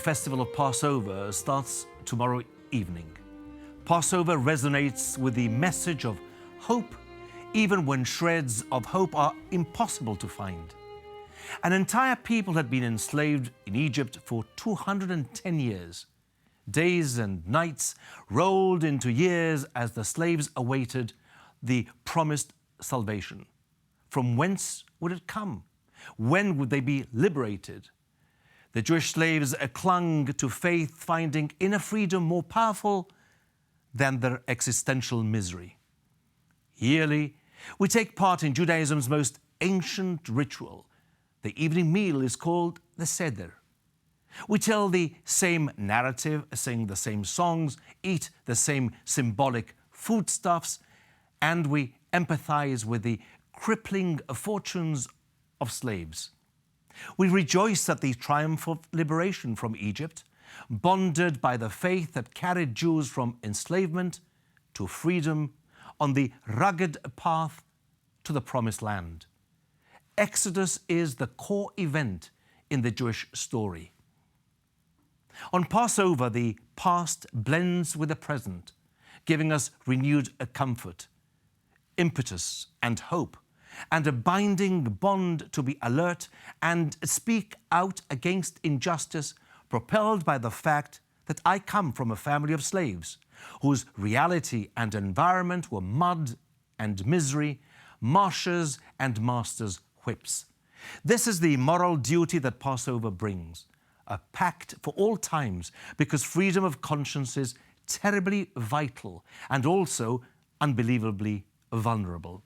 festival of Passover starts tomorrow evening. Passover resonates with the message of hope, even when shreds of hope are impossible to find. An entire people had been enslaved in Egypt for 210 years. Days and nights rolled into years as the slaves awaited the promised salvation. From whence would it come? When would they be liberated? The Jewish slaves clung to faith, finding inner freedom more powerful than their existential misery. Yearly, we take part in Judaism's most ancient ritual. The evening meal is called the Seder. We tell the same narrative, sing the same songs, eat the same symbolic foodstuffs, and we empathize with the crippling fortunes of slaves. We rejoice at the triumph of liberation from Egypt, bonded by the faith that carried Jews from enslavement to freedom on the rugged path to the Promised Land. Exodus is the core event in the Jewish story. On Passover, the past blends with the present, giving us renewed comfort, impetus and hope, and a binding bond to be alert and speak out against injustice, propelled by the fact that I come from a family of slaves, whose reality and environment were mud and misery, marshes and masters' whips. This is the moral duty that Passover brings, a pact for all times, because freedom of conscience is terribly vital and also unbelievably vulnerable.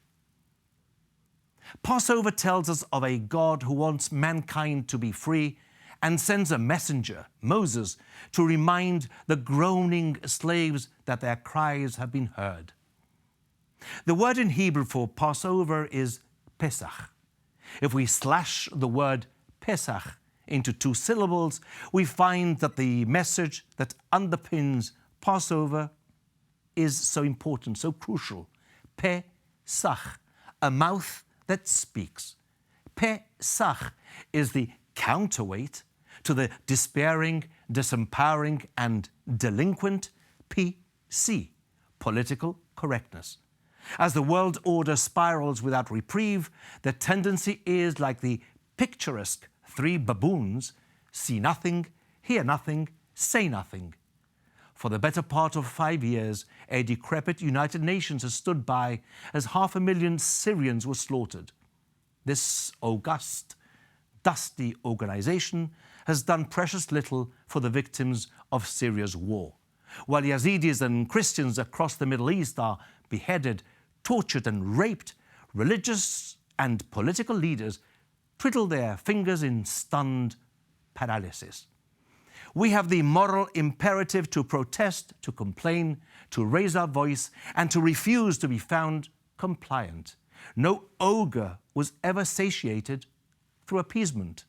Passover tells us of a God who wants mankind to be free and sends a messenger, Moses, to remind the groaning slaves that their cries have been heard. The word in Hebrew for Passover is Pesach. If we slash the word Pesach into two syllables, we find that the message that underpins Passover is so important, so crucial. Pesach, a mouth that speaks. Pesach is the counterweight to the despairing, disempowering, and delinquent PC, political correctness. As the world order spirals without reprieve, the tendency is like the picturesque three baboons: see nothing, hear nothing, say nothing. For the better part of 5 years, a decrepit United Nations has stood by as 500,000 Syrians were slaughtered. This august, dusty organization has done precious little for the victims of Syria's war. While Yazidis and Christians across the Middle East are beheaded, tortured and raped, religious and political leaders twiddle their fingers in stunned paralysis. We have the moral imperative to protest, to complain, to raise our voice, and to refuse to be found compliant. No ogre was ever satiated through appeasement.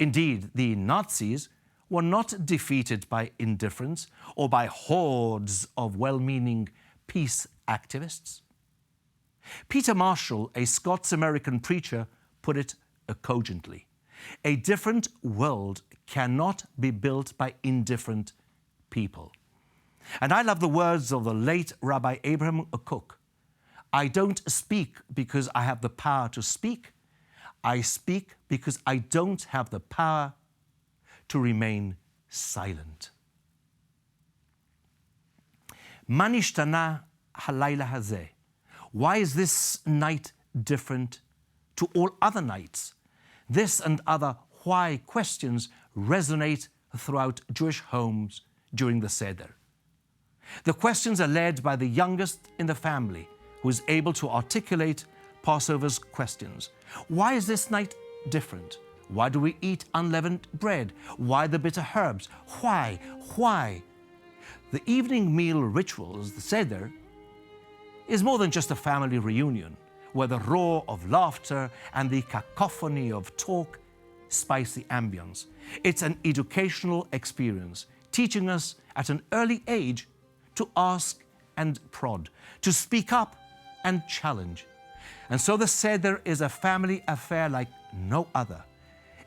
Indeed, the Nazis were not defeated by indifference or by hordes of well-meaning peace activists. Peter Marshall, a Scots-American preacher, put it cogently: a different world cannot be built by indifferent people. And I love the words of the late Rabbi Abraham Cook: I don't speak because I have the power to speak. I speak because I don't have the power to remain silent. Ma nishtana halayla hazeh. Why is this night different to all other nights? This and other why questions resonate throughout Jewish homes during the Seder. The questions are led by the youngest in the family, who is able to articulate Passover's questions. Why is this night different? Why do we eat unleavened bread? Why the bitter herbs? Why? The evening meal rituals, the Seder, is more than just a family reunion, where the roar of laughter and the cacophony of talk spice the ambience. It's an educational experience, teaching us at an early age to ask and prod, to speak up and challenge. And so the Seder is a family affair like no other.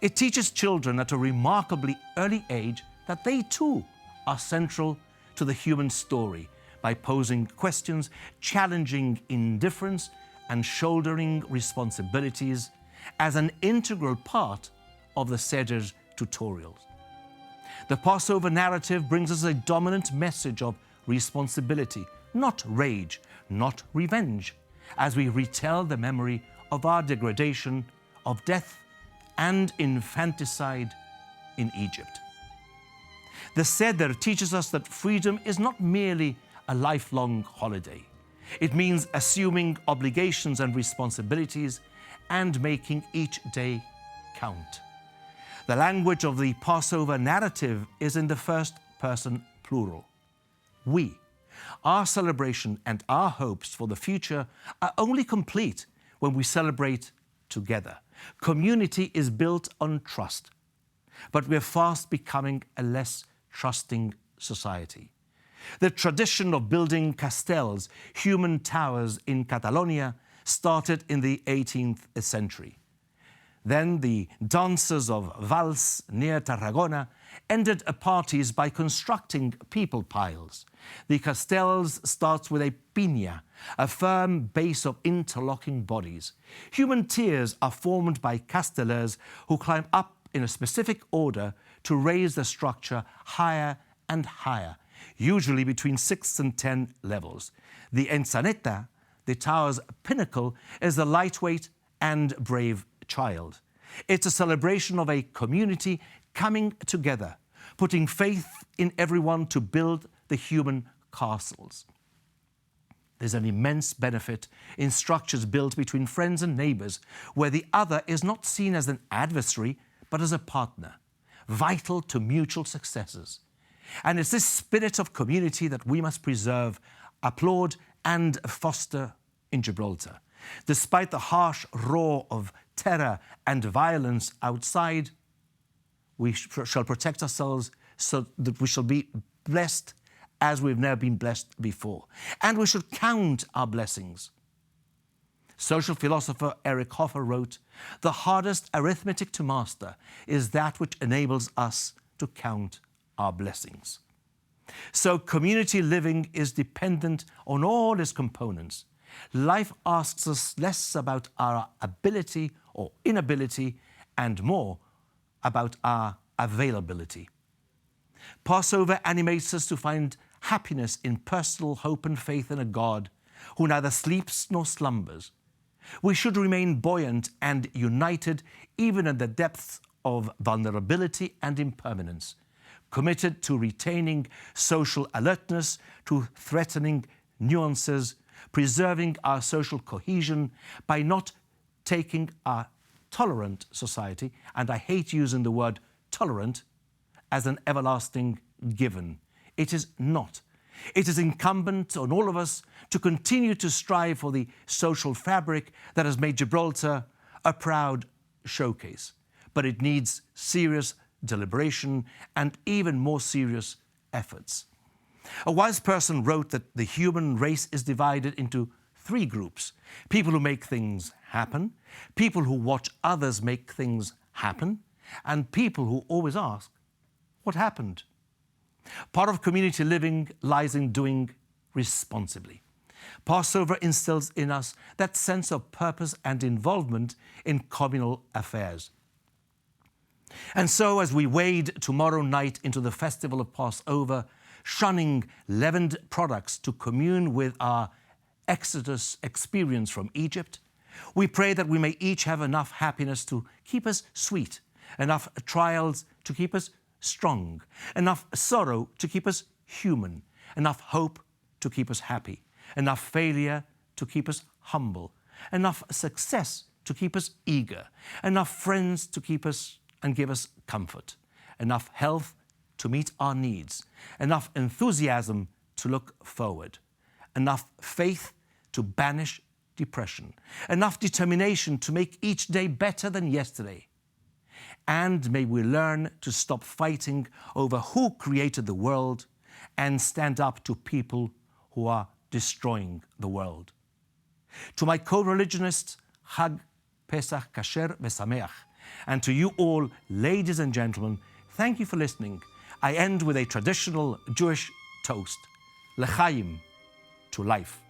It teaches children at a remarkably early age that they too are central to the human story by posing questions, challenging indifference, and shouldering responsibilities as an integral part of the Seder's tutorials. The Passover narrative brings us a dominant message of responsibility, not rage, not revenge, as we retell the memory of our degradation, of death and infanticide in Egypt. The Seder teaches us that freedom is not merely a lifelong holiday. It means assuming obligations and responsibilities and making each day count. The language of the Passover narrative is in the first person plural. We. Our celebration and our hopes for the future are only complete when we celebrate together. Community is built on trust, but we're fast becoming a less trusting society. The tradition of building castells, human towers in Catalonia, started in the 18th century. Then the dancers of Valls near Tarragona ended parties by constructing people piles. The castells starts with a piña, a firm base of interlocking bodies. Human tiers are formed by castellers who climb up in a specific order to raise the structure higher and higher, usually between 6 and 10 levels. The ensaneta, the tower's pinnacle, is the lightweight and brave child. It's a celebration of a community coming together, putting faith in everyone to build the human castles. There's an immense benefit in structures built between friends and neighbors, where the other is not seen as an adversary, but as a partner, vital to mutual successes. And it's this spirit of community that we must preserve, applaud, and foster in Gibraltar. Despite the harsh roar of terror and violence outside, we shall protect ourselves so that we shall be blessed as we've never been blessed before. And we should count our blessings. Social philosopher Eric Hoffer wrote, "The hardest arithmetic to master is that which enables us to count our blessings." So community living is dependent on all its components. Life asks us less about our ability or inability and more about our availability. Passover animates us to find happiness in personal hope and faith in a God who neither sleeps nor slumbers. We should remain buoyant and united even in the depths of vulnerability and impermanence, committed to retaining social alertness to threatening nuances, preserving our social cohesion by not taking our tolerant society, and I hate using the word tolerant, as an everlasting given. It is not. It is incumbent on all of us to continue to strive for the social fabric that has made Gibraltar a proud showcase. But it needs serious deliberation and even more serious efforts. A wise person wrote that the human race is divided into 3 groups: people who make things happen, people who watch others make things happen, and people who always ask, what happened? Part of community living lies in doing responsibly. Passover instills in us that sense of purpose and involvement in communal affairs. And so, as we wade tomorrow night into the festival of Passover, shunning leavened products to commune with our Exodus experience from Egypt, we pray that we may each have enough happiness to keep us sweet, enough trials to keep us strong, enough sorrow to keep us human, enough hope to keep us happy, enough failure to keep us humble, enough success to keep us eager, enough friends to keep us and give us comfort, enough health to meet our needs, enough enthusiasm to look forward, enough faith to banish depression, enough determination to make each day better than yesterday. And may we learn to stop fighting over who created the world and stand up to people who are destroying the world. To my co-religionists, Chag Pesach Kasher V'Sameach, And to you all, ladies and gentlemen, thank you for listening. I end with a traditional Jewish toast, L'chaim, to life.